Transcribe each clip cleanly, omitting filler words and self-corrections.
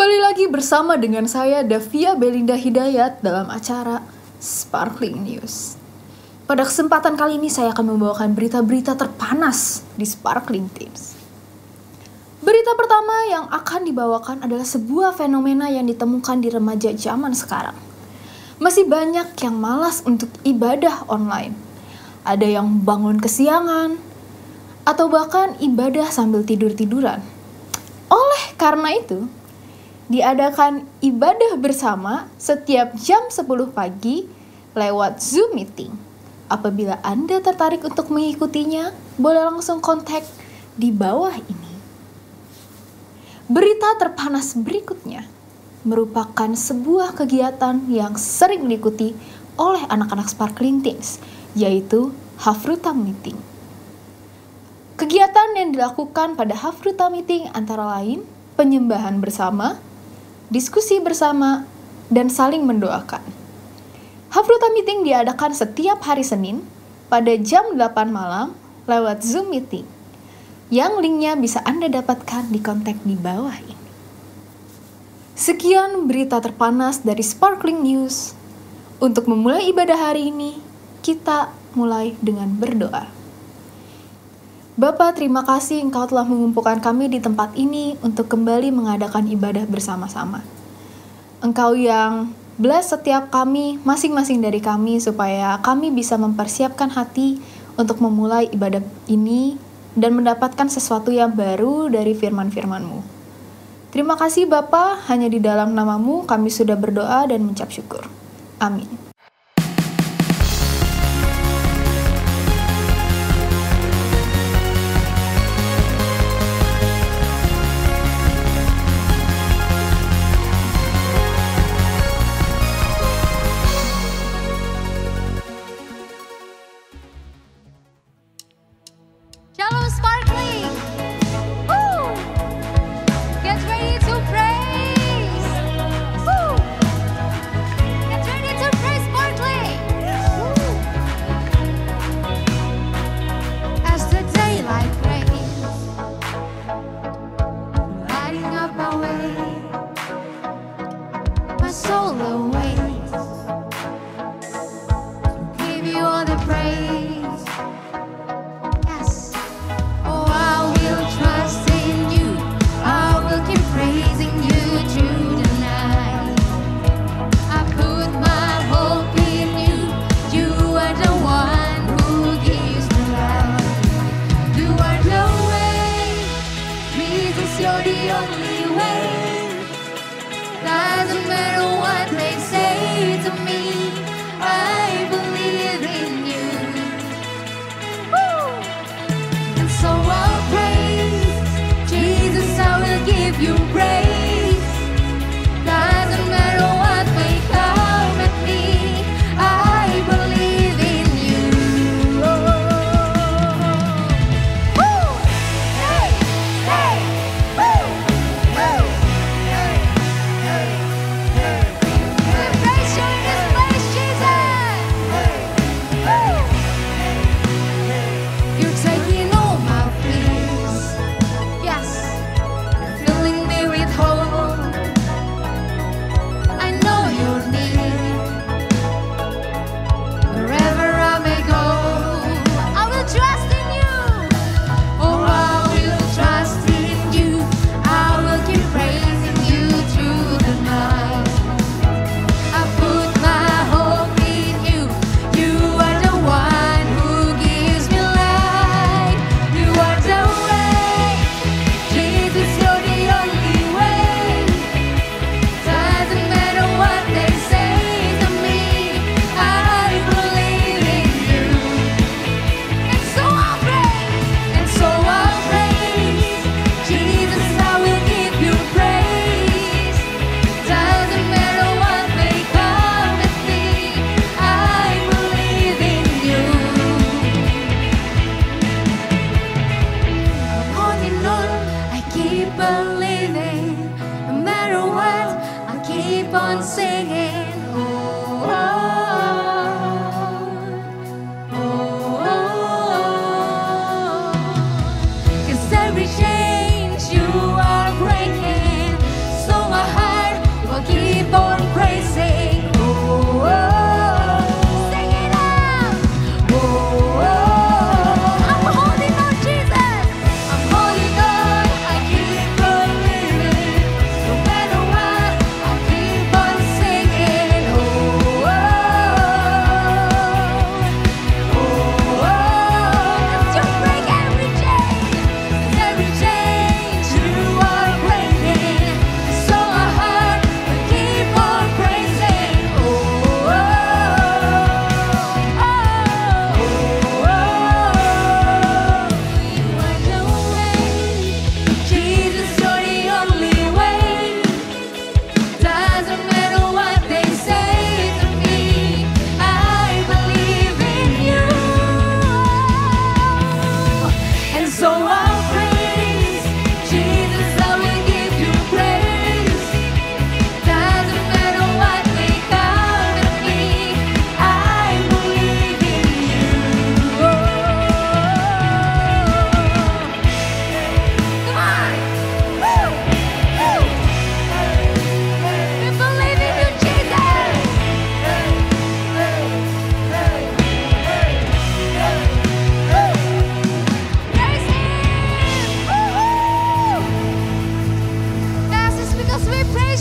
Kembali lagi bersama dengan saya Davia Belinda Hidayat dalam acara Sparkling News. Pada kesempatan kali ini saya akan membawakan berita-berita terpanas di Sparkling Tips. Berita pertama yang akan dibawakan adalah sebuah fenomena yang ditemukan di remaja zaman sekarang. Masih banyak yang malas untuk ibadah online. Ada yang bangun kesiangan, atau bahkan ibadah sambil tidur-tiduran. Oleh karena itu, diadakan ibadah bersama setiap jam 10 pagi lewat Zoom Meeting. Apabila Anda tertarik untuk mengikutinya, boleh langsung kontak di bawah ini. Berita terpanas berikutnya merupakan sebuah kegiatan yang sering diikuti oleh anak-anak Sparkling Teens, yaitu Hafruta Meeting. Kegiatan yang dilakukan pada Hafruta Meeting antara lain penyembahan bersama, diskusi bersama, dan saling mendoakan. Hafruta Meeting diadakan setiap hari Senin pada jam 8 malam lewat Zoom Meeting, yang linknya bisa Anda dapatkan di kontak di bawah ini. Sekian berita terpanas dari Sparkling News. Untuk memulai ibadah hari ini, kita mulai dengan berdoa. Bapa, terima kasih Engkau telah mengumpulkan kami di tempat ini untuk kembali mengadakan ibadah bersama-sama. Engkau yang bless setiap kami, masing-masing dari kami, supaya kami bisa mempersiapkan hati untuk memulai ibadah ini dan mendapatkan sesuatu yang baru dari firman-firman-Mu. Terima kasih Bapa, hanya di dalam nama-Mu kami sudah berdoa dan mengucap syukur. Amin. Shalom Sparkling! Woo! Get ready to praise! Woo! Get ready to praise Sparkling! Woo! As the daylight breaks, lighting up my way, my soul awakes to give you all the praise. You're the only way. Doesn't matter what they say to me, I believe in you. Woo! And so I'll praise Jesus, I will give you praise. Doesn't matter what may come at me, I believe in you. Woo! Hey! Hey! Every change you are breaking, so my heart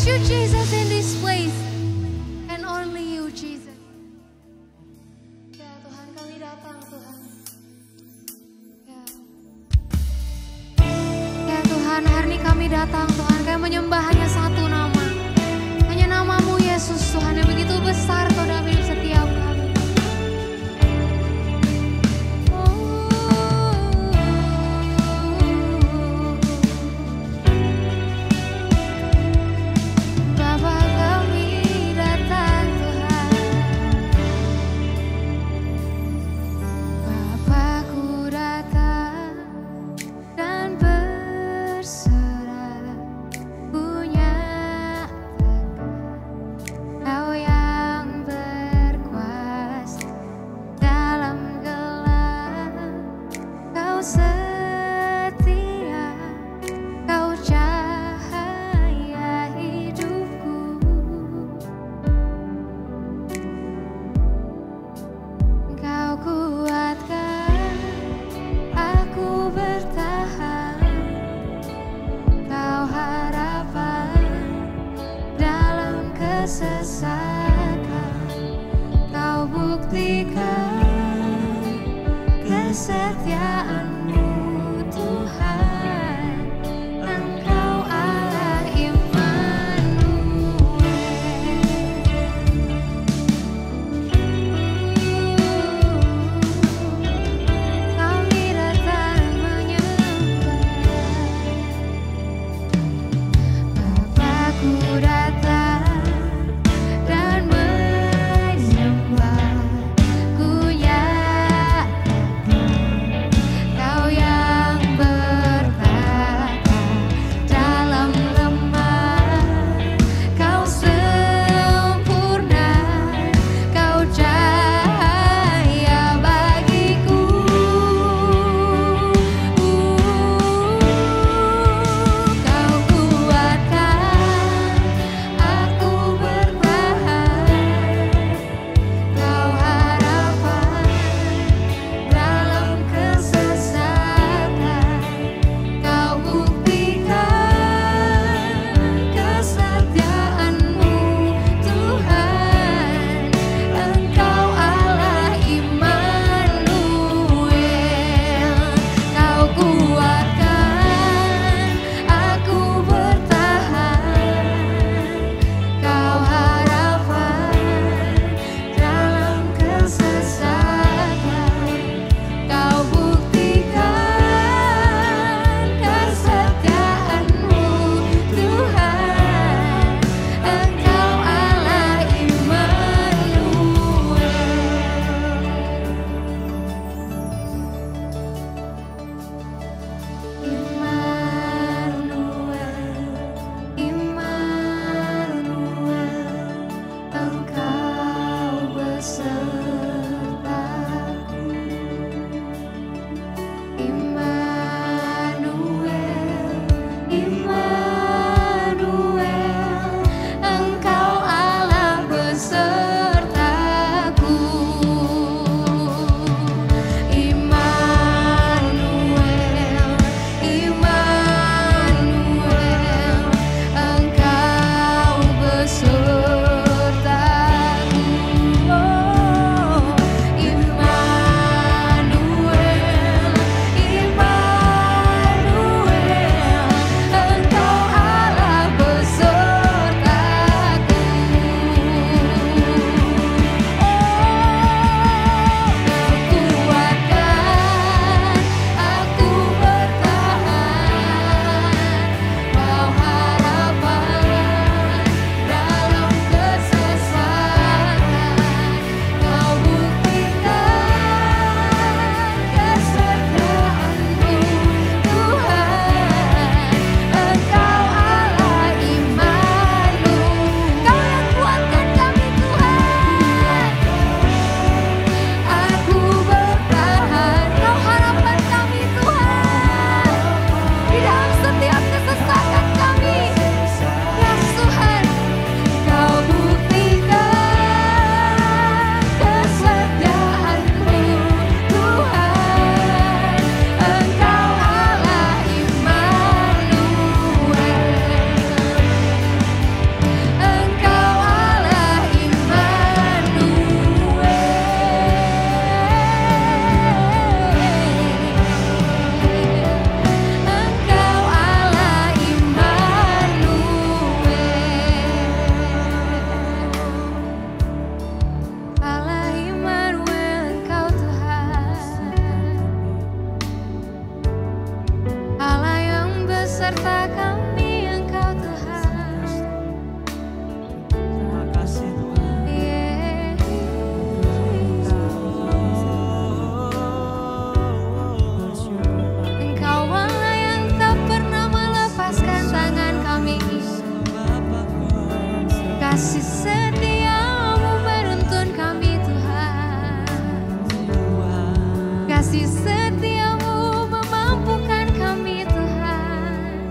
praise you, Jesus, in this place. And only you, Jesus. Ya Tuhan, kami datang, Tuhan. Ya. Ya Tuhan, hari ini kami datang, Tuhan. Kami menyembah hanya satu nama. Hanya namamu, Yesus, Tuhan, yang begitu besar, Tuhan, dalam hidup setiap kami. Bapa kami, Kasih setiamu menuntun kami Tuhan. Kasih setiamu memampukan kami Tuhan.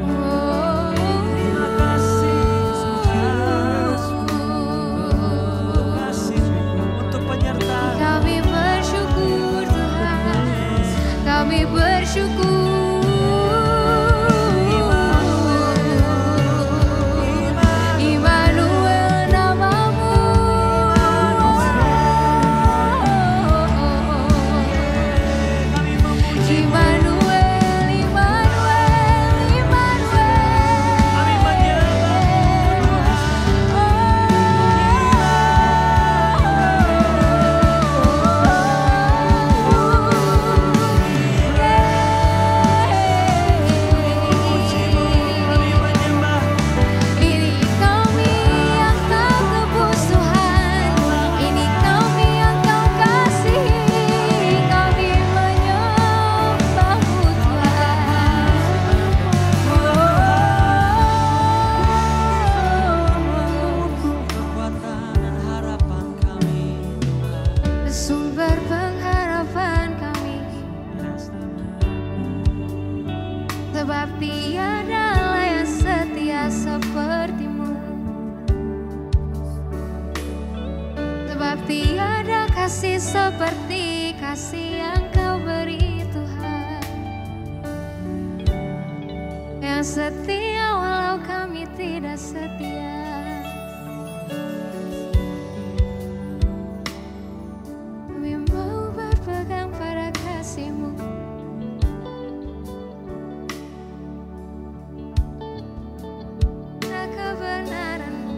Oh, Terima kasih Tuhan. Terima kasih untuk penyertaan. kami bersyukur Tuhan. Kami bersyukur. Immanuel namamu. Kami memuji, Immanuel, Immanuel, Immanuel. kami menyembah-Mu Tuhan. Memuji-Mu, kami menyembah. Ini kami yang Kau tebus Tuhan. Ini kami yang Kau kasihi. Kami menyembah-Mu Tuhan. Kekuatan dan harapan kami Tuhan. Sumber pengharapan kami. Sebab tiada Allah yang setia seperti-Mu. Sebab tiada kasih seperti kasih yang Kau beri Tuhan. Yang setia walau kami tidak setia. Kami mau berpegang pada kasih-Mu. Pada kebenaran-Mu.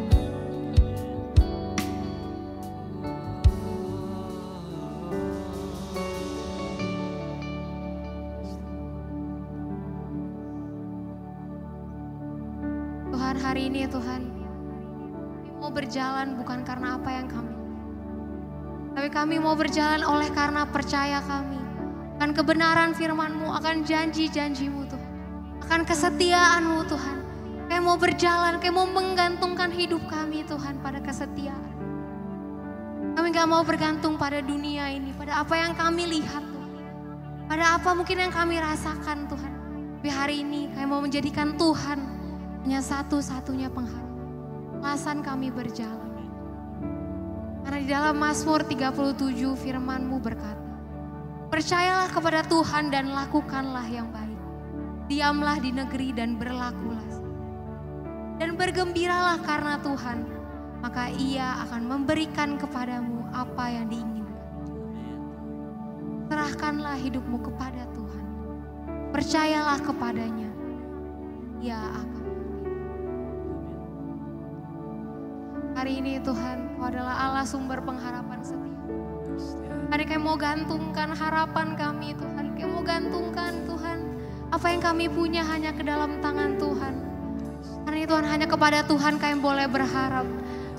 Tuhan, hari ini Tuhan, kami mau berjalan bukan karena apa yang kami, tapi kami mau berjalan oleh karena percaya kami akan kebenaran firman-Mu, akan janji-janji-Mu Tuhan, akan kesetiaan-Mu Tuhan. Kami mau berjalan, kami mau menggantungkan hidup kami Tuhan pada kesetiaan. Kami gak mau bergantung pada dunia ini, pada apa yang kami lihat Tuhan, pada apa mungkin yang kami rasakan Tuhan. Tapi hari ini kami mau menjadikan Tuhan hanya satu-satunya pengharapan. Alasan kami berjalan. Karena di dalam Mazmur 37 firman-Mu berkata, percayalah kepada Tuhan dan lakukanlah yang baik. Diamlah di negeri dan berlakulah. Dan bergembiralah karena Tuhan, maka Ia akan memberikan kepadamu apa yang diinginkan. Serahkanlah hidupmu kepada Tuhan. Percayalah kepadanya. Ia akan. Hari ini Tuhan, Kau adalah Allah sumber pengharapan setia. Hari kami mau gantungkan harapan kami Tuhan. Kami mau gantungkan Tuhan, apa yang kami punya hanya ke dalam tangan Tuhan. Hari ini Tuhan, hanya kepada Tuhan kami boleh berharap.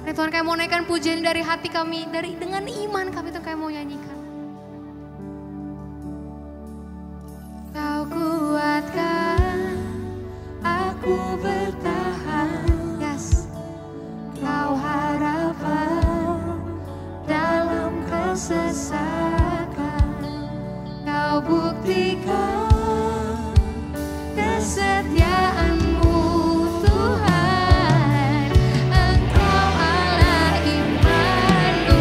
Hari ini Tuhan, kami mau naikkan pujian dari hati kami, dengan iman kami Tuhan, kami mau nyanyikan. Kau kuatkan aku bertahan. Yes. Kau harapan dalam kesesakan. Kau buktikan kesetiaan-Mu Tuhan. Engkau Allah Immanuel.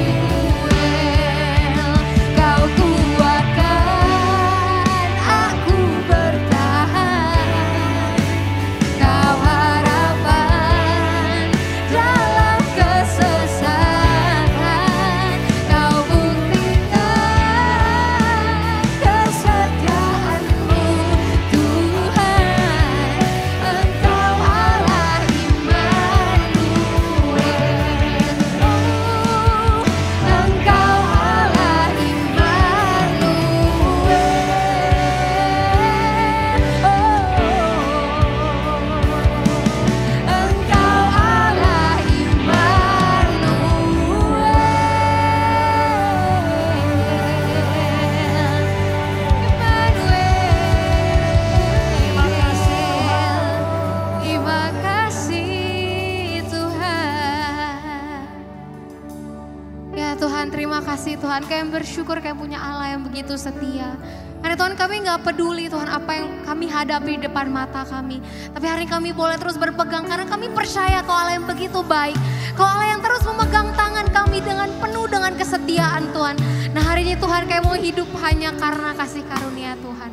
kasih Tuhan, kami bersyukur kami punya Allah yang begitu setia. Karena Tuhan kami gak peduli Tuhan apa yang kami hadapi di depan mata kami. Tapi hari ini kami boleh terus berpegang karena kami percaya Kau Allah yang begitu baik. Kau Allah yang terus memegang tangan kami dengan penuh dengan kesetiaan Tuhan. Nah hari ini Tuhan kami mau hidup hanya karena kasih karunia Tuhan.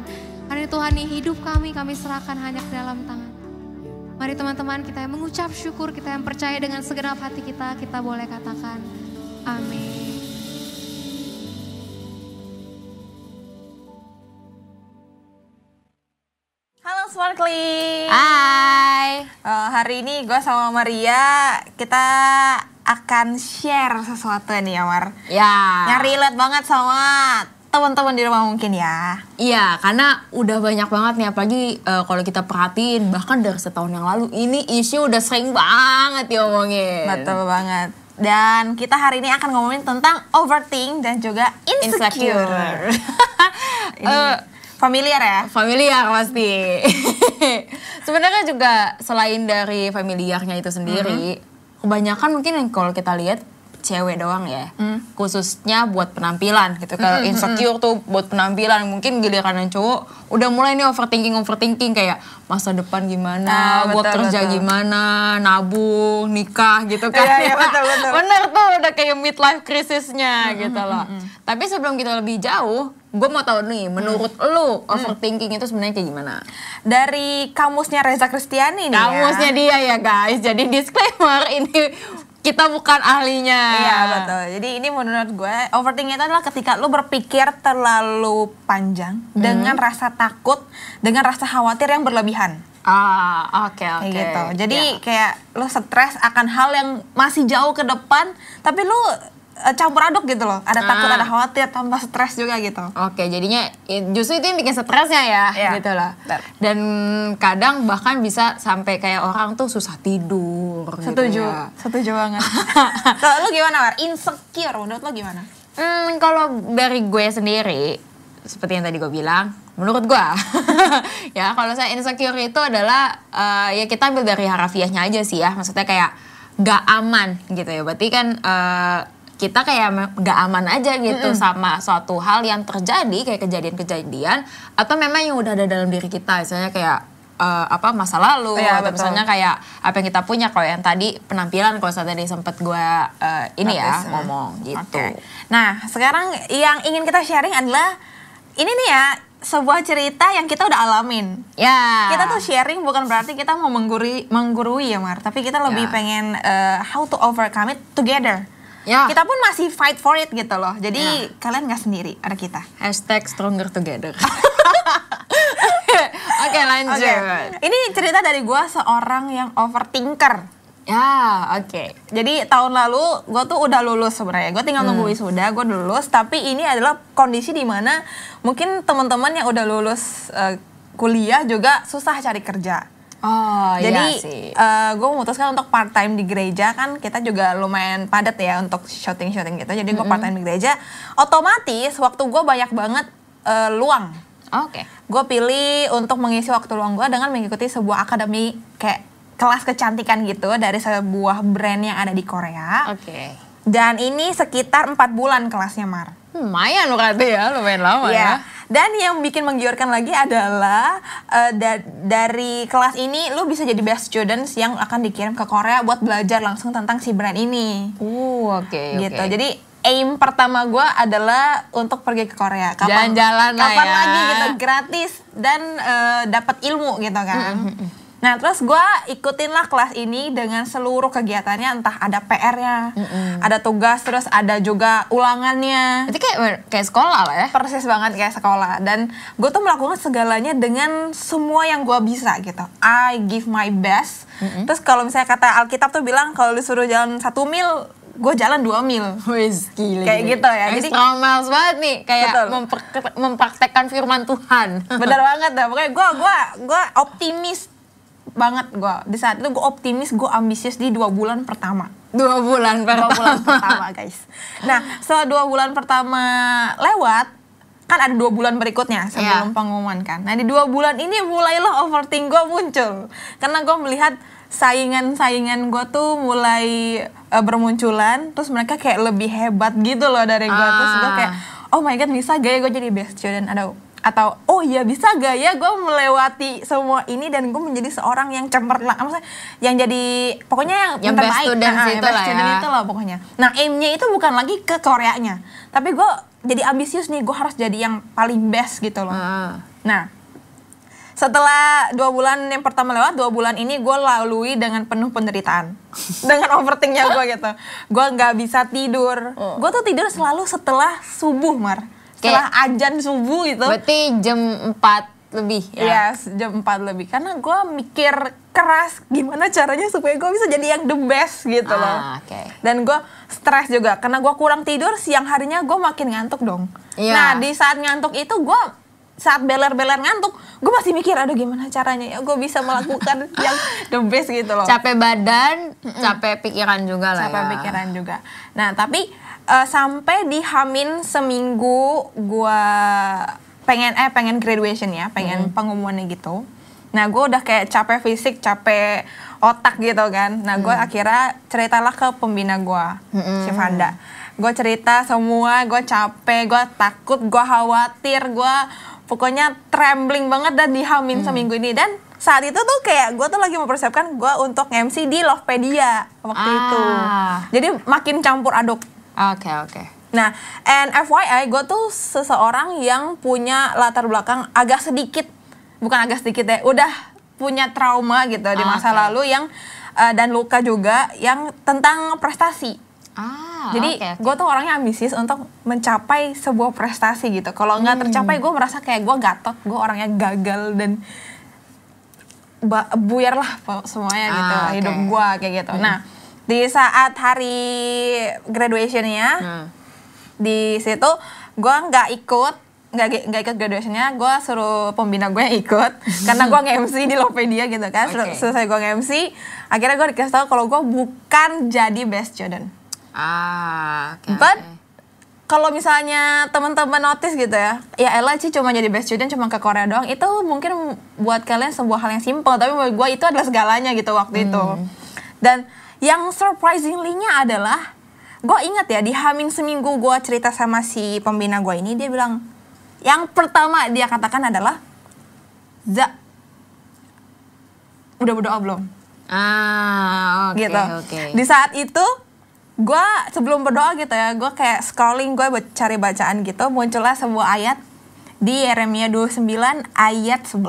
Hari ini Tuhan nih hidup kami serahkan hanya ke dalam tangan. Mari teman-teman kita yang mengucap syukur, kita yang percaya dengan segenap hati kita boleh katakan amin. Halo Sparkling. Hai. Hari ini gue sama Maria kita akan share sesuatu nih ya Mar. Ya. Yang relate banget sama teman-teman di rumah mungkin ya. Iya, karena udah banyak banget nih, apalagi kalau kita perhatiin bahkan dari setahun yang lalu ini isu udah sering banget diomongin. Betul banget. Dan kita hari ini akan ngomongin tentang overthink dan juga insecure. Ini familiar ya? Familiar pasti. Sebenarnya juga selain dari familiarnya itu sendiri, kebanyakan mungkin yang kalau kita lihat cewek doang ya, khususnya buat penampilan gitu. Kalau insecure tuh buat penampilan, mungkin giliran yang cowok udah mulai nih overthinking kayak masa depan gimana, buat kerja gimana, nabung, nikah gitu kan. Iya, betul. Bener tuh udah kayak midlife crisisnya gitu loh. Tapi sebelum kita lebih jauh, gue mau tahu nih, menurut lu overthinking itu sebenarnya kayak gimana? Dari kamusnya Reza Kristiani nih Kamusnya dia ya guys, jadi disclaimer ini kita bukan ahlinya. Iya betul. Jadi ini menurut gue overthinking itu adalah ketika lu berpikir terlalu panjang dengan rasa takut, dengan rasa khawatir yang berlebihan. Oke. Kayak gitu. Jadi kayak lu stres akan hal yang masih jauh ke depan, tapi lu campur aduk gitu loh. Ada takut, ada khawatir, tambah stres juga gitu. Oke, jadinya justru itu yang bikin stresnya ya, gitu lah. Dan kadang bahkan bisa sampai kayak orang tuh susah tidur. Setuju, gitu ya. setuju banget. Kalau lu gimana, War? Insecure, menurut lu gimana? Kalau dari gue sendiri, seperti yang tadi gue bilang, menurut gue, ya kalau saya insecure itu adalah ya kita ambil dari harafiahnya aja sih ya, maksudnya kayak gak aman gitu ya. Berarti kan kita kayak gak aman aja gitu sama suatu hal yang terjadi, kayak kejadian-kejadian, atau memang yang udah ada dalam diri kita, misalnya kayak masa lalu, atau misalnya kayak apa yang kita punya. Kalau yang tadi penampilan, kalau tadi sempat gue ngomong gitu. Okay. Nah sekarang yang ingin kita sharing adalah ini nih ya, sebuah cerita yang kita udah alamin. Ya. Kita tuh sharing bukan berarti kita mau menggurui ya Mar, tapi kita lebih pengen how to overcome it together. Ya. Kita pun masih fight for it gitu loh. Jadi kalian gak sendiri, ada kita. #stronger together. Oke, lanjut. Ini cerita dari gue, seorang yang overthinker. Ya, oke. Jadi tahun lalu gue tuh udah lulus sebenarnya. Gue tinggal nunggu wisuda, gue udah lulus. Tapi ini adalah kondisi dimana mungkin teman-teman yang udah lulus kuliah juga susah cari kerja. Jadi gue memutuskan untuk part time di gereja, kan kita juga lumayan padat ya untuk syuting gitu. Jadi gue part time di gereja. Otomatis waktu gue banyak banget luang. Oke. Gue pilih untuk mengisi waktu luang gue dengan mengikuti sebuah akademi kayak kelas kecantikan gitu dari sebuah brand yang ada di Korea. Oke. Dan ini sekitar 4 bulan kelasnya, Mar. Lumayan berarti ya, lumayan lama ya. Dan yang bikin menggiurkan lagi adalah dari kelas ini lu bisa jadi best students yang akan dikirim ke Korea buat belajar langsung tentang si brand ini. Oke. Gitu. Jadi aim pertama gue adalah untuk pergi ke Korea. Jalan-jalan lah kapan ya. lagi gitu, gratis dan dapat ilmu gitu kan. Nah terus gue ikutin lah kelas ini dengan seluruh kegiatannya, entah ada PR-nya, ada tugas, terus ada juga ulangannya. Itu kayak sekolah lah ya. Persis banget kayak sekolah. Dan gue tuh melakukan segalanya dengan semua yang gue bisa gitu. I give my best. Terus kalau misalnya kata Alkitab tuh bilang kalau disuruh jalan 1 mil, gue jalan 2 mil. Wis, gila. Kayak gitu ya. Jadi extra miles banget nih, kayak mempraktekkan firman Tuhan. Bener banget dah. Pokoknya gue optimis banget gue. Di saat itu gue optimis, gue ambisius di 2 bulan pertama. 2 bulan pertama. 2 bulan pertama guys. Nah setelah 2 bulan pertama lewat, kan ada 2 bulan berikutnya sebelum pengumuman kan. Nah di 2 bulan ini mulailah overthink gue muncul. Karena gue melihat saingan-saingan gue tuh mulai bermunculan, terus mereka kayak lebih hebat gitu loh dari gue. Terus gue kayak, oh my god, bisa gak ya gue jadi best student? Atau oh iya bisa gak ya gue melewati semua ini dan gue menjadi seorang yang cemerlang, maksudnya yang jadi pokoknya Yang best student itu best lah student ya. itu lah pokoknya. Nah aimnya itu bukan lagi ke Koreanya, tapi gue jadi ambisius nih, gue harus jadi yang paling best gitu loh. Nah setelah 2 bulan yang pertama lewat, 2 bulan ini gue lalui dengan penuh penderitaan. Dengan overthinknya gue gitu. Gue gak bisa tidur. Gue tuh tidur selalu setelah subuh, Mar. Setelah azan subuh gitu. Berarti jam 4 lebih ya? Yes, jam 4 lebih. Karena gue mikir keras gimana caranya supaya gue bisa jadi yang the best gitu loh. Oke. Dan gue stres juga. Karena gue kurang tidur, siang harinya gue makin ngantuk dong. Iya. Nah di saat ngantuk itu gue, saat beler-beler ngantuk, gue masih mikir, aduh gimana caranya ya gue bisa melakukan yang the best gitu loh. Capek badan, capek pikiran juga lah Capek ya. pikiran juga. Nah tapi sampai di Hamin seminggu gue pengen graduation ya, pengen pengumumannya gitu. Nah gue udah kayak capek fisik, capek otak gitu kan. Nah gue akhirnya ceritalah ke pembina gue, si Vanda. Gue cerita semua, gue capek, gue takut, gue khawatir, gue pokoknya trembling banget dan di Hamin seminggu ini. Dan saat itu tuh kayak gue tuh lagi mempersiapkan gue untuk MC di Lovepedia waktu itu. Jadi makin campur aduk. Oke. Nah, and FYI, gue tuh seseorang yang punya latar belakang agak sedikit, bukan agak sedikit ya, udah punya trauma gitu di masa lalu yang dan luka juga yang tentang prestasi. Jadi oke. gue tuh orangnya ambisius untuk mencapai sebuah prestasi gitu. Kalau nggak tercapai, gue merasa kayak gue gatot, gue orangnya gagal dan buyar lah semuanya gitu, oke. hidup gue kayak gitu. Nah, di saat hari graduationnya, di situ gue nggak ikut graduationnya, gue suruh pembina gue yang ikut karena gue nge-MC di Lovepedia gitu kan. Oke. Selesai gue nge-MC, akhirnya gue dikasih tahu kalau gue bukan jadi best student. Oke. But kalau misalnya teman-teman notice gitu ya Ella sih cuma jadi best student cuma ke Korea doang, itu mungkin buat kalian sebuah hal yang simple, tapi buat gue itu adalah segalanya gitu waktu itu. Dan yang surprisingly-nya adalah, gue ingat ya di Hamin seminggu gue cerita sama si pembina gue ini, dia bilang, yang pertama dia katakan adalah, Za, udah berdoa belum? Oke. Gitu. Di saat itu, gue sebelum berdoa gitu ya, gue kayak scrolling, gue cari bacaan gitu, muncullah sebuah ayat di Yeremia 29 ayat 11.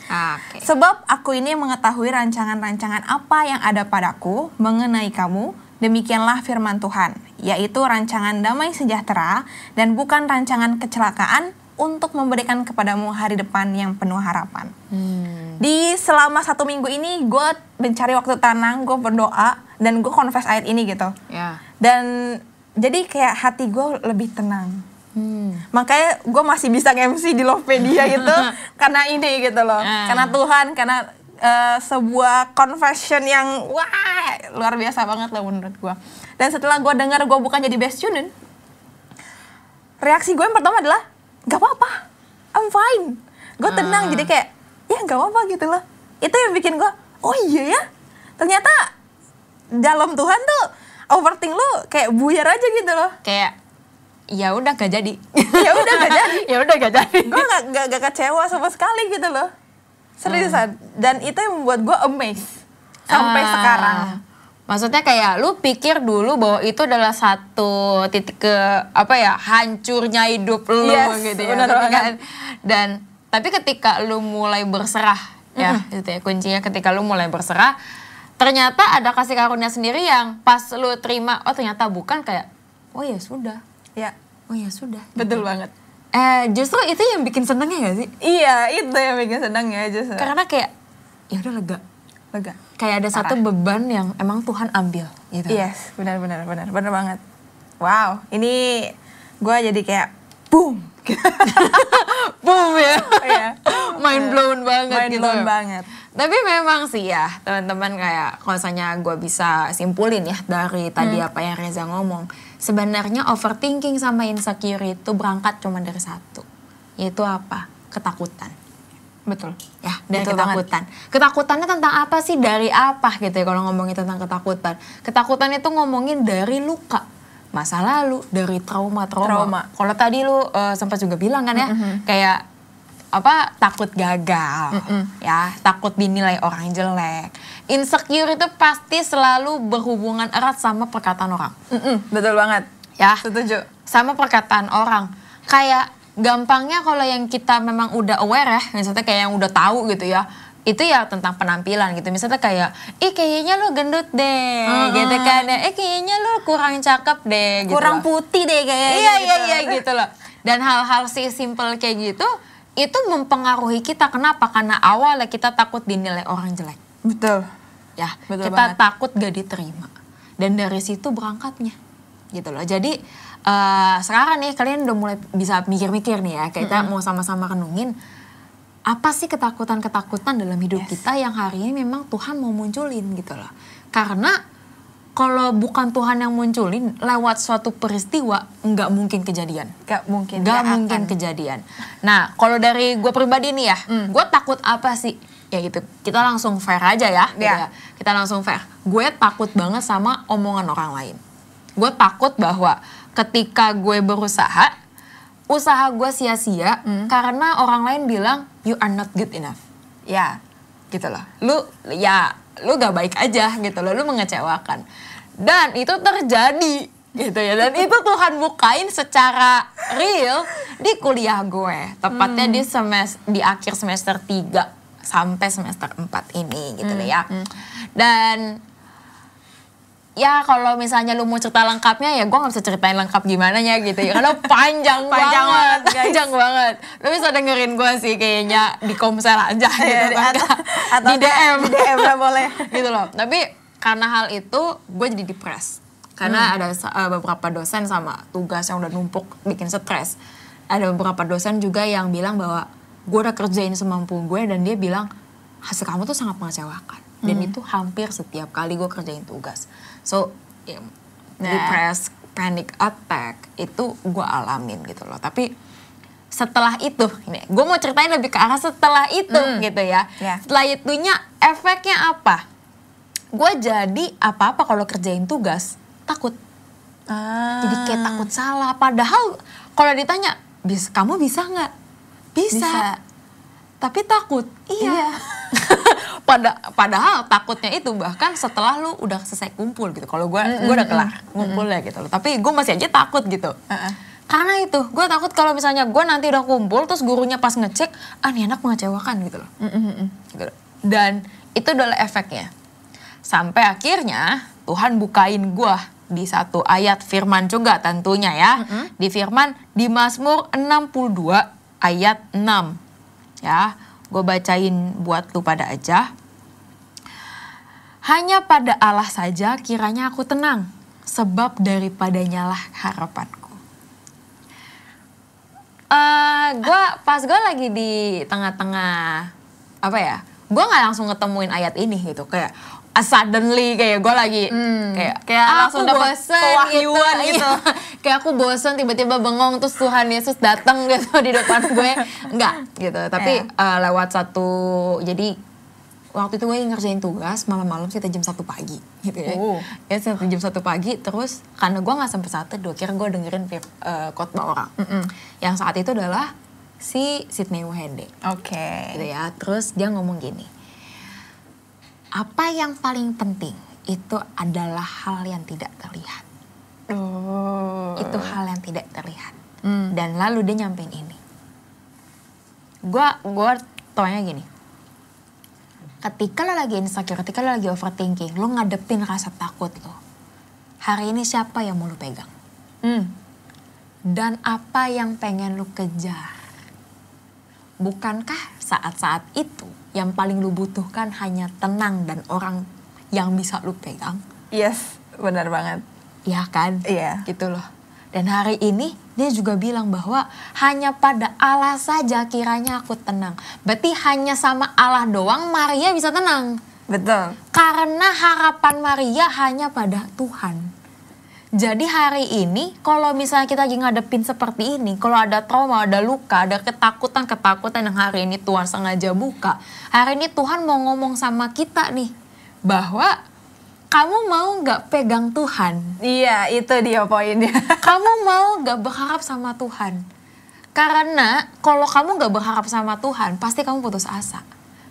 Oke. Sebab aku ini mengetahui rancangan-rancangan apa yang ada padaku mengenai kamu, demikianlah firman Tuhan, yaitu rancangan damai sejahtera dan bukan rancangan kecelakaan, untuk memberikan kepadamu hari depan yang penuh harapan. Di selama 1 minggu ini gue mencari waktu tenang, gue berdoa, dan gue confess ayat ini gitu. Ya. Dan jadi kayak hati gue lebih tenang. Makanya gue masih bisa nge-MC di Lovepedia gitu karena ini gitu loh. Karena Tuhan, karena sebuah confession yang wah luar biasa banget lah menurut gue. Dan setelah gue dengar gue bukan jadi best student, reaksi gue yang pertama adalah gak apa-apa, I'm fine. Gue tenang, jadi kayak ya gak apa-apa gitu loh. Itu yang bikin gue, oh iya ya, ternyata dalam Tuhan tuh overthink lu kayak buyar aja gitu loh. Kayak ya udah gak jadi. Ya udah gak jadi. Ya udah gak jadi. Gue gak kecewa sama sekali gitu loh. Seriusan. Dan itu yang membuat gue amazed sampai sekarang. Maksudnya kayak lu pikir dulu bahwa itu adalah satu titik ke apa ya, hancurnya hidup lu gitu ya. Benar Tapi banget. kan, dan tapi ketika lu mulai berserah ya, gitu ya, kuncinya ketika lu mulai berserah, ternyata ada kasih karunia sendiri yang pas lu terima, oh ternyata bukan, kayak oh ya sudah. Ya, Oh ya sudah. betul banget. Justru itu yang bikin senengnya gak sih? Iya, itu yang bikin senang ya justru. Karena kayak ya udah lega. Lega. Kayak ada satu beban yang emang Tuhan ambil gitu. Yes, benar banget. Wow, ini gue jadi kayak boom. Boom ya. Iya. Mind blown banget Mind gitu. blown banget. Tapi memang sih ya teman-teman, kayak kalau misalnya gue bisa simpulin ya dari tadi apa yang Reza ngomong, sebenarnya overthinking sama insecure itu berangkat cuma dari satu, yaitu apa? Ketakutan. Betul. Ya, dari Betul banget. ketakutan. Ketakutannya tentang apa sih? Dari apa gitu ya kalau ngomongin tentang ketakutan. Ketakutan itu ngomongin dari luka, masa lalu, dari trauma. Trauma. Kalau tadi lu sempat juga bilang kan ya, kayak apa, takut gagal, ya, takut dinilai orang jelek. Insecure itu pasti selalu berhubungan erat sama perkataan orang. Betul banget. Ya, Setuju. sama perkataan orang. Kayak gampangnya kalau yang kita memang udah aware ya, misalnya kayak yang udah tahu gitu ya, itu ya tentang penampilan gitu. Misalnya kayak, kayaknya lu gendut deh, gitu kan. Kayaknya lu kurang cakep deh, gitu Kurang loh. putih deh kayaknya. Iya gitu loh. Dan hal-hal si simple kayak gitu, itu mempengaruhi kita. Kenapa? Karena awalnya kita takut dinilai orang jelek. Betul. Ya, Betul kita banget. takut gak diterima. Dan dari situ berangkatnya. Gitu loh. Jadi sekarang nih kalian udah mulai bisa mikir-mikir nih ya. Kita mau sama-sama renungin. Apa sih ketakutan-ketakutan dalam hidup kita yang hari ini memang Tuhan mau munculin gitu loh. Karena kalau bukan Tuhan yang munculin lewat suatu peristiwa, nggak mungkin kejadian. Gak mungkin. Nggak Gak mungkin akan. kejadian. Nah, kalau dari gue pribadi nih ya, gue takut apa sih? Ya gitu, kita langsung fair aja ya. Gitu Ya. ya. Kita langsung fair. Gue takut banget sama omongan orang lain. Gue takut bahwa ketika gue berusaha, usaha gue sia-sia karena orang lain bilang, you are not good enough. Ya. Gitu loh. Lu gak baik aja gitu loh, lu mengecewakan. Dan itu terjadi gitu ya. Dan itu Tuhan bukain secara real di kuliah gue. Tepatnya di akhir semester 3 sampai semester 4 ini gitu loh ya. Dan ya kalau misalnya lu mau cerita lengkapnya ya gue gak bisa ceritain lengkap gimana ya gitu ya. Karena panjang Panjang banget, guys. Panjang banget. Lu bisa dengerin gue sih kayaknya di Komsel aja gitu kan. Atau Di DM. Di DM lah boleh. Gitu loh. Tapi karena hal itu gue jadi depres. Karena ada beberapa dosen sama tugas yang udah numpuk bikin stres. Ada beberapa dosen juga yang bilang bahwa gue udah kerjain semampu gue dan dia bilang hasil kamu tuh sangat mengecewakan. Dan itu hampir setiap kali gue kerjain tugas. So, ya, depressed, panic attack itu gue alamin gitu loh. Tapi setelah itu, ini gue mau ceritain lebih ke arah setelah itu gitu ya. Ya. Setelah itunya efeknya apa? Gue jadi apa-apa kalau kerjain tugas takut. Jadi kayak takut salah. Padahal kalau ditanya, kamu bisa nggak? Bisa. Tapi takut. Iya. Padahal takutnya itu bahkan setelah lu udah selesai kumpul gitu. Kalau gue udah kelar ngumpulnya gitu loh. Tapi gue masih aja takut gitu. Karena itu gue takut kalau misalnya gue nanti udah kumpul terus gurunya pas ngecek, nih anak mengecewakan gitu loh. Gitu loh. Dan itu adalah efeknya. Sampai akhirnya Tuhan bukain gue di satu ayat firman juga tentunya ya. Di firman di Mazmur 62 ayat 6. Ya, gue bacain buat lu pada aja. Hanya pada Allah saja kiranya aku tenang, sebab daripadanya lah harapanku. Pas gue lagi di tengah-tengah apa ya, gue nggak langsung ketemuin ayat ini gitu, kayak suddenly kayak gue lagi Kayak langsung aku dapet bosen pewahyuan gitu. Iya. Kayak aku bosen tiba-tiba bengong terus Tuhan Yesus datang gitu di depan gue. Enggak gitu. Tapi lewat satu, jadi waktu itu gue ngerjain tugas malam-malam sekitar jam 1 pagi gitu ya. Ya sekitar jam 1 pagi terus karena gue gak sampai 1, 2 kira gue dengerin khotbah orang. Yang saat itu adalah si Sidney Wahende. Oke. Gitu ya. Terus dia ngomong gini. Apa yang paling penting itu adalah hal yang tidak terlihat. Itu hal yang tidak terlihat. Dan lalu dia nyampein ini. Gua taunya gini. Ketika lo lagi insecure, ketika lo lagi overthinking, lo ngadepin rasa takut lo. Hari ini siapa yang mau lo pegang? Dan apa yang pengen lo kejar? Bukankah saat-saat itu yang paling lu butuhkan hanya tenang dan orang yang bisa lu pegang? Yes, benar banget. Iya kan? Iya. Gitu loh. Dan hari ini dia juga bilang bahwa hanya pada Allah saja kiranya aku tenang. Berarti hanya sama Allah doang Maria bisa tenang. Betul. Karena harapan Maria hanya pada Tuhan. Jadi hari ini kalau misalnya kita lagi ngadepin seperti ini, kalau ada trauma, ada luka, ada ketakutan yang hari ini Tuhan sengaja buka. Hari ini Tuhan mau ngomong sama kita nih, bahwa kamu mau gak pegang Tuhan? Iya, itu dia poinnya. Kamu mau gak berharap sama Tuhan? Karena kalau kamu gak berharap sama Tuhan, pasti kamu putus asa.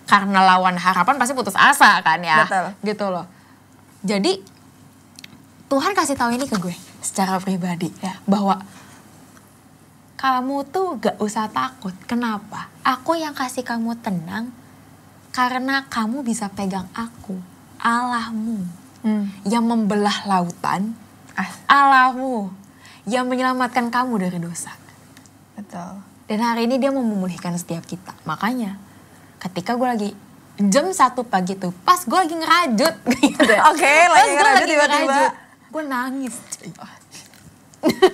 Karena lawan harapan pasti putus asa kan ya. Betul. Gitu loh. Jadi Tuhan kasih tahu ini ke gue secara pribadi ya, bahwa kamu tuh gak usah takut. Kenapa? Aku yang kasih kamu tenang karena kamu bisa pegang aku, Allahmu yang membelah lautan, Allahmu yang menyelamatkan kamu dari dosa. Betul. Dan hari ini dia mau memulihkan setiap kita. Makanya ketika gue lagi jam 1 pagi tuh, pas gue lagi ngerajut gitu. Oke, lagi ngerajut tiba-tiba. Gue nangis cuy.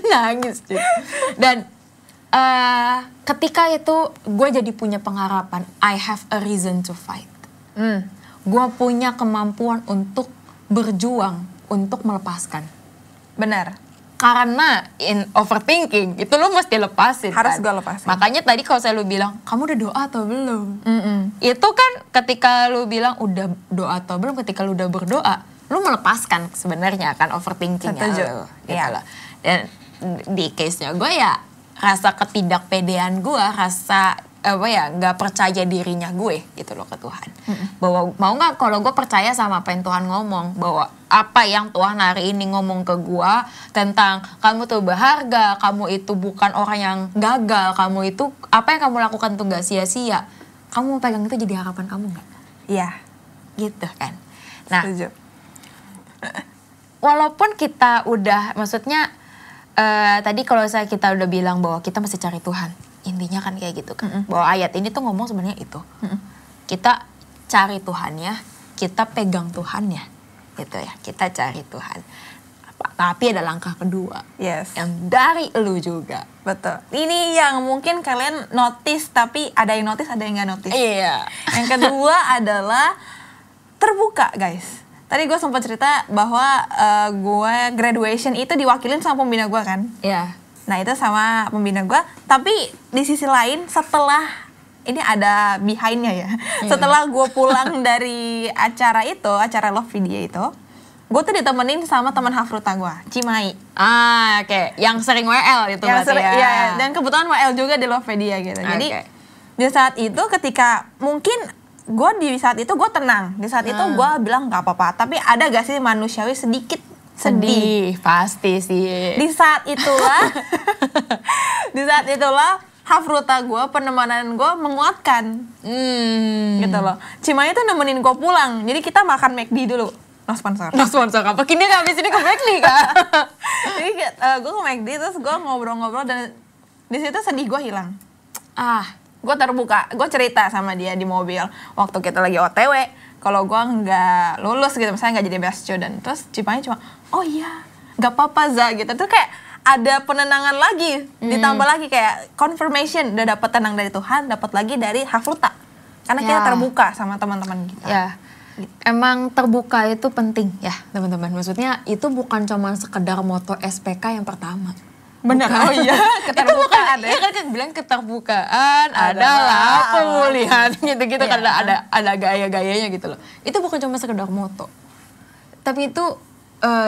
Nangis cuy. Dan ketika itu gue jadi punya pengharapan, I have a reason to fight. Gue punya kemampuan untuk berjuang, untuk melepaskan. Benar. Karena in overthinking, itu lo mesti lepasin. Harus kan? gue lepasin. Makanya tadi kalau saya lu bilang, kamu udah doa atau belum? Itu kan ketika lu bilang udah doa atau belum, ketika lu udah berdoa, lu melepaskan sebenarnya kan overthinkingnya Setuju. lu. Gitu Iya. loh. Dan di case-nya gue ya, rasa ketidakpedean gue, rasa nggak percaya dirinya gue gitu loh ke Tuhan. Bahwa mau nggak kalau gue percaya sama apa yang Tuhan ngomong, bahwa apa yang Tuhan hari ini ngomong ke gue tentang kamu tuh berharga, kamu itu bukan orang yang gagal, kamu itu apa yang kamu lakukan tuh nggak sia-sia. Kamu mau pegang itu jadi harapan kamu nggak? Iya. Gitu kan. Nah, Setuju. walaupun kita udah, maksudnya tadi kalau kita udah bilang bahwa kita mesti cari Tuhan, intinya kan kayak gitu kan. Bahwa ayat ini tuh ngomong sebenarnya itu. Kita cari Tuhannya, kita pegang Tuhannya, gitu ya. Kita cari Tuhan. Tapi ada langkah kedua, Yes. yang dari lu juga. Betul. Ini yang mungkin kalian notice, tapi ada yang notice, ada yang nggak notice. Iya. Yang kedua adalah terbuka, guys. Tadi gue sempat cerita bahwa gue graduation itu diwakilin sama pembina gue kan. Iya. Nah itu sama pembina gue. Tapi di sisi lain setelah, ini ada behind-nya ya. Setelah gue pulang dari acara itu, acara Love Video itu, gue tuh ditemenin sama teman Hafruta gue, Cimai. Oke. Yang sering WL itu Yang berarti sering, ya. iya, dan kebetulan WL juga di Love Video gitu. Jadi Oke. di saat itu ketika mungkin gue di saat itu gue tenang, di saat itu gue bilang nggak apa-apa. Tapi ada gak sih manusiawi sedikit sedih? Pasti sih. Di saat itulah, di saat itulah Hafruta gue, penemanan gue menguatkan gitu loh. Cimai tuh nemenin gue pulang, jadi kita makan McD dulu. No sponsor. Nah, sponsor apa? Kini habis ini ke Blackly kan? Jadi gue ke McD terus gue ngobrol-ngobrol dan di situ sedih gue hilang. Gue terbuka, gue cerita sama dia di mobil waktu kita lagi OTW. Kalau gue nggak lulus gitu, misalnya nggak jadi best student, terus Cipanya cuma, oh iya, nggak apa-apa Za gitu. Tuh kayak ada penenangan lagi, ditambah lagi kayak confirmation, udah dapat tenang dari Tuhan, dapat lagi dari Hafruta. Karena kita Ya. terbuka sama teman-teman kita. Ya, emang terbuka itu penting ya teman-teman. Maksudnya itu bukan cuma sekedar moto SPK yang pertama. Bener, Bukan. oh iya, Itu bukan, keterbukaan ya. iya kan bilang keterbukaan adalah pemulihan gitu-gitu kan ada gaya-gayanya gitu loh. Itu bukan cuma sekedar moto. Tapi itu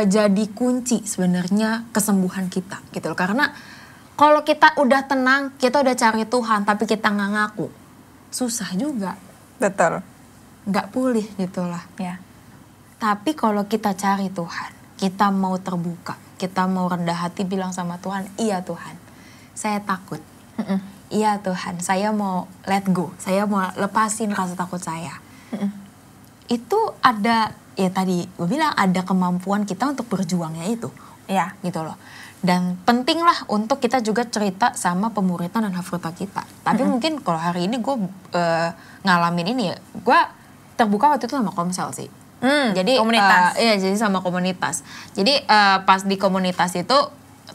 jadi kunci sebenarnya kesembuhan kita gitu loh. Karena kalau kita udah tenang, kita udah cari Tuhan tapi kita nggak ngaku, susah juga. Betul. Nggak pulih gitu lah. Ya. Tapi kalau kita cari Tuhan, kita mau terbuka, kita mau rendah hati bilang sama Tuhan, iya Tuhan, saya takut. Iya Tuhan, saya mau let go, saya mau lepasin rasa takut saya. Itu ada, ya tadi gue bilang ada kemampuan kita untuk berjuangnya itu. Iya. Gitu loh. Dan penting lah untuk kita juga cerita sama pemuritan dan Hafruta kita. Tapi mungkin kalau hari ini gue ngalamin ini ya, gue terbuka waktu itu sama Komsel sih. Jadi komunitas. Iya, jadi sama komunitas. Jadi pas di komunitas itu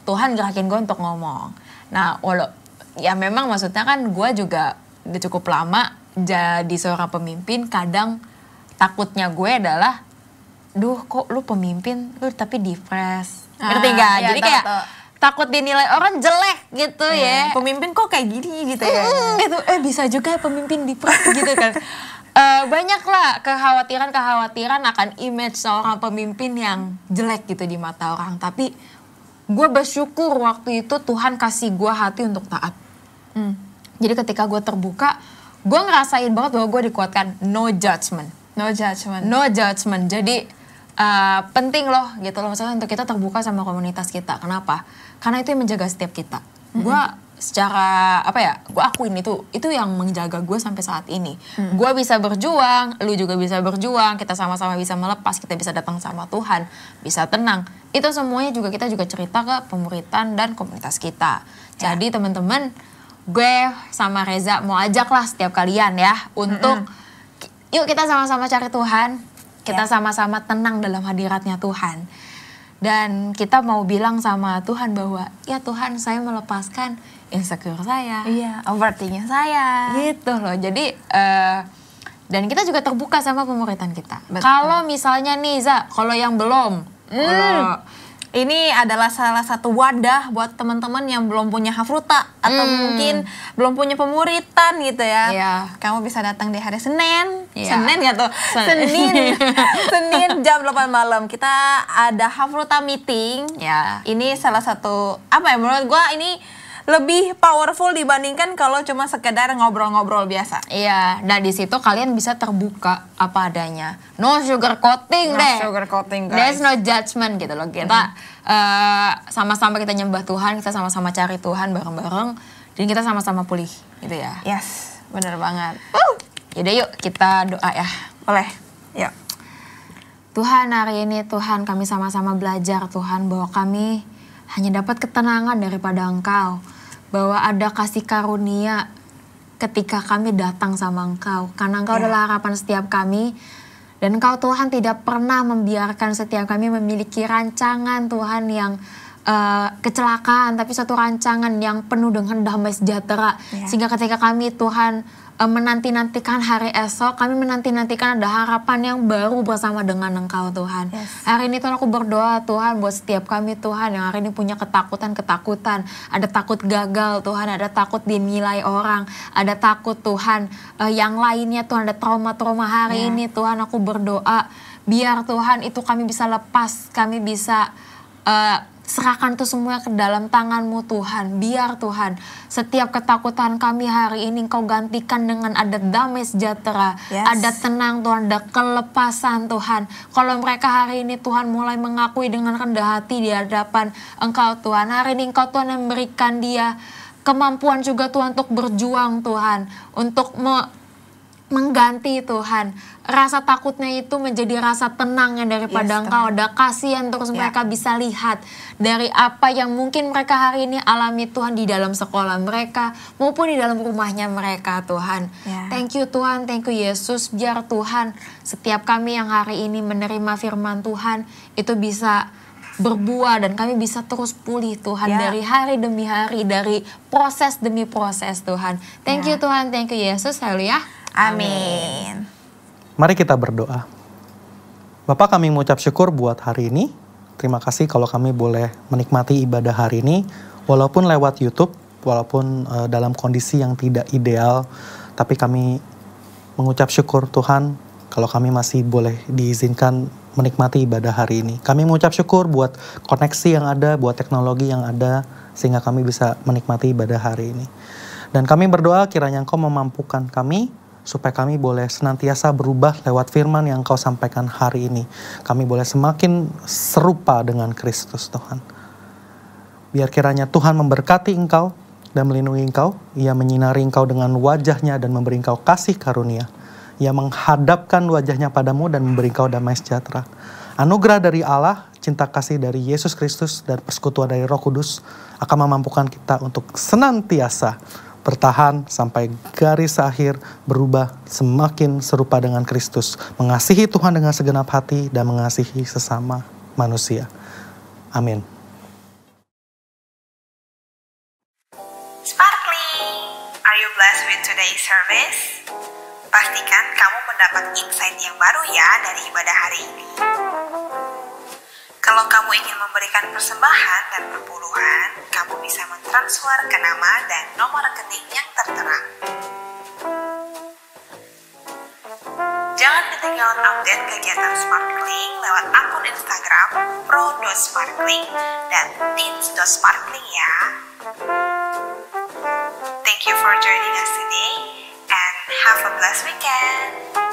Tuhan gerakin gue untuk ngomong. Nah, ya memang maksudnya kan gue juga udah cukup lama jadi seorang pemimpin. Kadang takutnya gue adalah, duh kok lu pemimpin, lu tapi depressed. Ngerti gak? Iya, Jadi tahu, kayak tahu. takut dinilai orang jelek gitu ya. Pemimpin kok kayak gini gitu ya. Gitu, bisa juga ya pemimpin di gitu kan. Banyak lah kekhawatiran akan image seorang pemimpin yang jelek gitu di mata orang. Tapi gue bersyukur waktu itu Tuhan kasih gue hati untuk taat. Jadi ketika gue terbuka, gue ngerasain banget bahwa gue dikuatkan no judgment. No judgment. No judgment. Jadi penting loh gitu loh, maksudnya untuk kita terbuka sama komunitas kita. Kenapa? Karena itu yang menjaga setiap kita. Gue secara gue akuin itu yang menjaga gue sampai saat ini. Gue bisa berjuang, lu juga bisa berjuang, kita sama-sama bisa melepas, kita bisa datang sama Tuhan, bisa tenang. Itu semuanya kita juga cerita ke pemuritan dan komunitas kita. Jadi teman-teman, gue sama Reza mau ajak lah setiap kalian ya untuk yuk kita sama-sama cari Tuhan, kita sama-sama tenang dalam hadiratnya Tuhan. Dan kita mau bilang sama Tuhan bahwa ya Tuhan, saya melepaskan insecure saya. Iya, overthinkingnya saya. Gitu loh. Jadi dan kita juga terbuka sama pemuritan kita. Betul. Kalau misalnya nih Za, kalau yang belum, kalau Ini adalah salah satu wadah buat teman-teman yang belum punya hafruta atau mungkin belum punya pemuritan gitu ya. Iya. Kamu bisa datang di hari Senin. Iya. Senin nggak tuh? Senin. Senin jam 8 malam kita ada hafruta meeting. Ya. Ini salah satu menurut gua ini lebih powerful dibandingkan kalau cuma sekedar ngobrol-ngobrol biasa. Iya, nah di situ kalian bisa terbuka apa adanya. No sugar coating No deh. sugar coating, guys. There's no judgment gitu loh. Kita sama-sama kita nyembah Tuhan, kita sama-sama cari Tuhan bareng-bareng, dan kita sama-sama pulih gitu ya. Yes, bener banget. Yaudah yuk kita doa ya. Boleh. Yuk. Tuhan, hari ini Tuhan kami sama-sama belajar Tuhan bahwa kami hanya dapat ketenangan daripada Engkau. Bahwa ada kasih karunia ketika kami datang sama Engkau. Karena Engkau adalah harapan setiap kami. Dan Engkau Tuhan tidak pernah membiarkan setiap kami memiliki rancangan Tuhan yang kecelakaan. Tapi suatu rancangan yang penuh dengan damai sejahtera. Sehingga ketika kami Tuhan menanti-nantikan hari esok, kami menanti-nantikan ada harapan yang baru bersama dengan Engkau Tuhan. Hari ini Tuhan aku berdoa Tuhan buat setiap kami Tuhan yang hari ini punya ketakutan-ketakutan. Ada takut gagal Tuhan, ada takut dinilai orang, ada takut Tuhan yang lainnya Tuhan, ada trauma-trauma hari ini Tuhan aku berdoa. Biar Tuhan itu kami bisa lepas, kami bisa serahkan itu semua ke dalam tangan-Mu Tuhan. Biar Tuhan setiap ketakutan kami hari ini Engkau gantikan dengan ada damai sejahtera. Ada tenang Tuhan, ada kelepasan Tuhan. Kalau mereka hari ini Tuhan mulai mengakui dengan rendah hati di hadapan Engkau Tuhan. Hari ini Engkau Tuhan yang memberikan dia kemampuan juga Tuhan untuk berjuang Tuhan. Untuk mengganti Tuhan rasa takutnya itu menjadi rasa tenangnya daripada Engkau. Ada kasihan terus mereka bisa lihat dari apa yang mungkin mereka hari ini alami Tuhan di dalam sekolah mereka maupun di dalam rumahnya mereka Tuhan. Thank you Tuhan, thank you Yesus. Biar Tuhan setiap kami yang hari ini menerima firman Tuhan itu bisa berbuah dan kami bisa terus pulih Tuhan dari hari demi hari, dari proses demi proses Tuhan. Thank you Tuhan, thank you Yesus. Haleluya. Amin. Mari kita berdoa. Bapak, kami mengucap syukur buat hari ini. Terima kasih kalau kami boleh menikmati ibadah hari ini. Walaupun lewat YouTube, walaupun dalam kondisi yang tidak ideal. Tapi kami mengucap syukur Tuhan kalau kami masih boleh diizinkan menikmati ibadah hari ini. Kami mengucap syukur buat koneksi yang ada, buat teknologi yang ada. Sehingga kami bisa menikmati ibadah hari ini. Dan kami berdoa kiranya Engkau memampukan kami supaya kami boleh senantiasa berubah lewat firman yang Engkau sampaikan hari ini. Kami boleh semakin serupa dengan Kristus Tuhan. Biar kiranya Tuhan memberkati Engkau dan melindungi Engkau. Ia menyinari Engkau dengan wajahnya dan memberi Engkau kasih karunia. Ia menghadapkan wajahnya padamu dan memberi Engkau damai sejahtera. Anugerah dari Allah, cinta kasih dari Yesus Kristus, dan persekutuan dari Roh Kudus akan memampukan kita untuk senantiasa bertahan sampai garis akhir berubah semakin serupa dengan Kristus. Mengasihi Tuhan dengan segenap hati dan mengasihi sesama manusia. Amin. Sparkling, are you blessed with today's service? Pastikan kamu mendapat insight yang baru ya dari ibadah hari ini. Kalau Kalau kamu ingin memberikan persembahan dan perpuluhan, kamu bisa mentransfer ke nama dan nomor rekening yang tertera. Jangan ketinggalan update kegiatan Sparkling lewat akun Instagram pro.sparkling dan teens.sparkling ya. Thank you for joining us today and have a blessed weekend.